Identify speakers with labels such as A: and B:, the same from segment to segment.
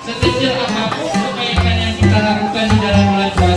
A: Sekecil apapun kebaikan yang kita lakukan di dalam bulan puasa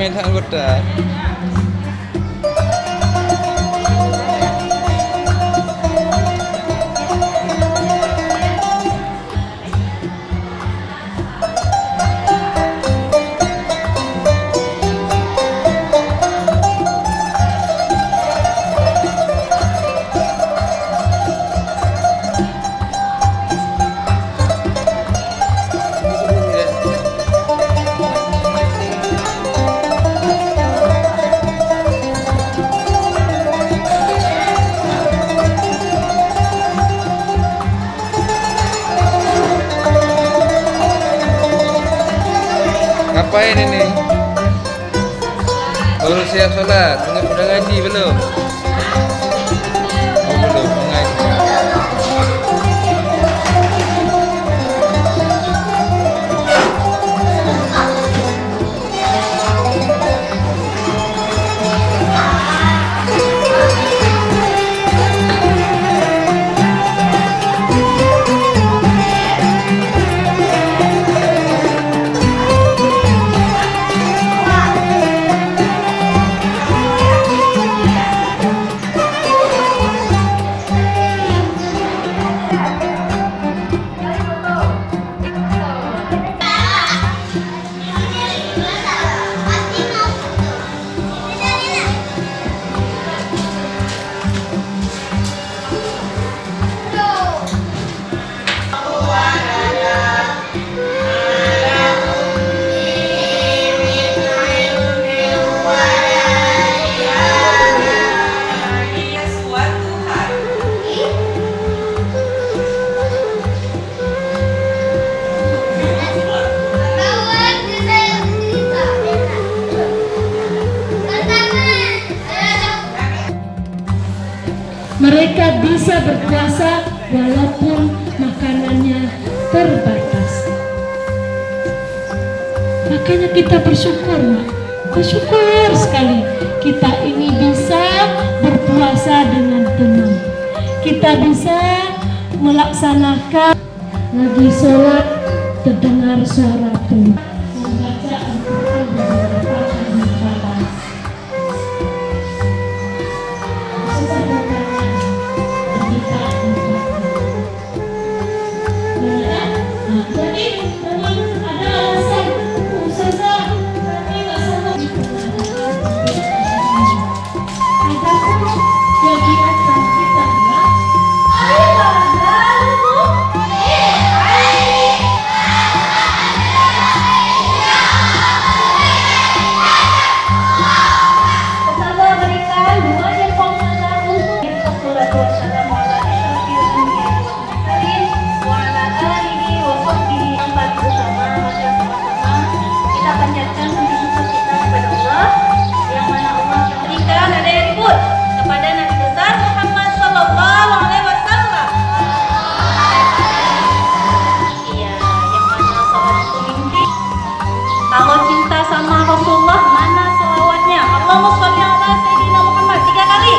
A: main anggota. Ngapain ini? Baru siap sholat, udah ngaji belum? Oh belum, ngaji.
B: Mereka bisa berpuasa walaupun makanannya terbatas. Makanya kita bersyukur sekali kita ini bisa berpuasa dengan tenang. Kita bisa melaksanakan lagi sholat terdengar suara Tuhan. Membaca Al-Quran beberapa kali malam.
C: Kalau cinta sama Rasulullah, mana selawatnya? Allahumma sholli ala Sayyidina Muhammad 3 kali.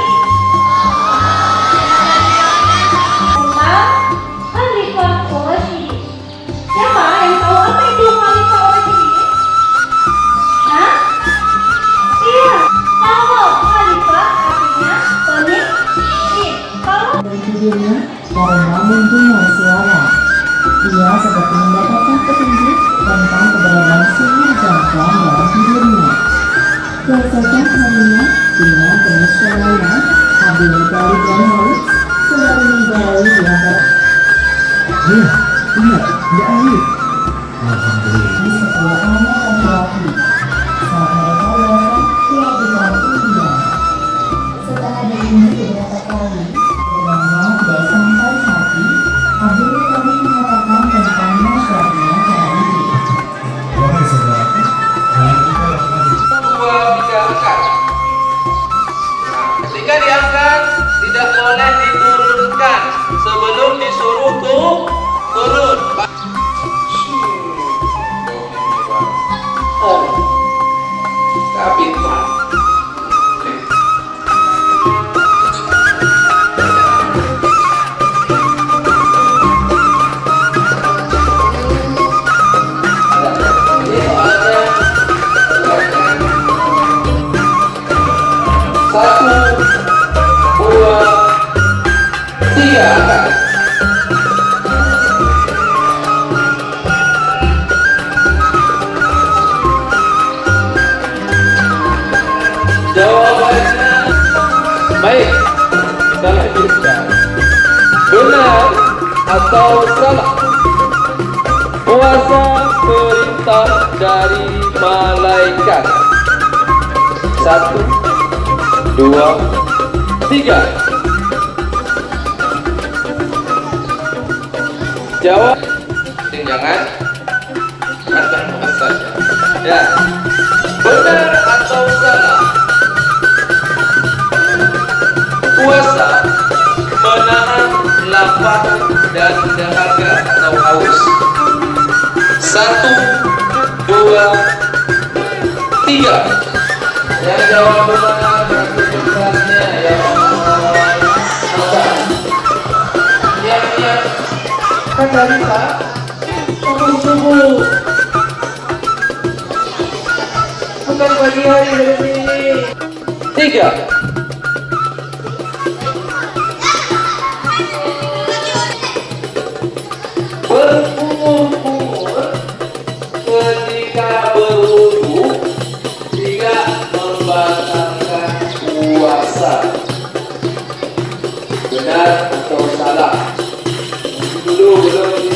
C: Khalifah Rasyidin. Siapa yang tahu apa itu Khalifah Rasyidin? Hah? Iya. Kalau Khalifah artinya pemimpin. Kalau
D: Tidurnya karena mempunyai suara. Ia seperti mendapatkan petunjuk tentang keberadaan sumur jangkauan dalam tidurnya. Keesokan harinya, dengan penyesuaian Habib Talib dan Holis sedang meninggalai di antara.
E: Ya, ingat, ya Alif. Alhamdulillah.
D: Di sebuah anak laki-laki. Saat mereka datang, dia dibantu dia. Setelah diundi beberapa kali, keduanya tidak sampai hati. Habib Talib mengatakan tentang nasihatnya hari ini.
E: Wahai saudaraku, yang kita lakukan itu.
A: Dua bisa angkat. Nah, ketika diangkat tidak boleh diturunkan sebelum disuruh turun. Tapi atau salah? Puasa perintah dari malaikat. 1, 2, 3. Jawab. Jangan kata saja. Ya. Benar atau salah? Puasa menahan lapar dan dahaga atau haus. 1, 2, 3. Yang jawab benar kecepatnya ya Allah. Siap. Kata Rita, tunggu. Bukan pagi hari dari sini. 3. Berkumur-kumur ketika berwudu tidak membatalkan puasa. Benar atau salah? Dulu belum.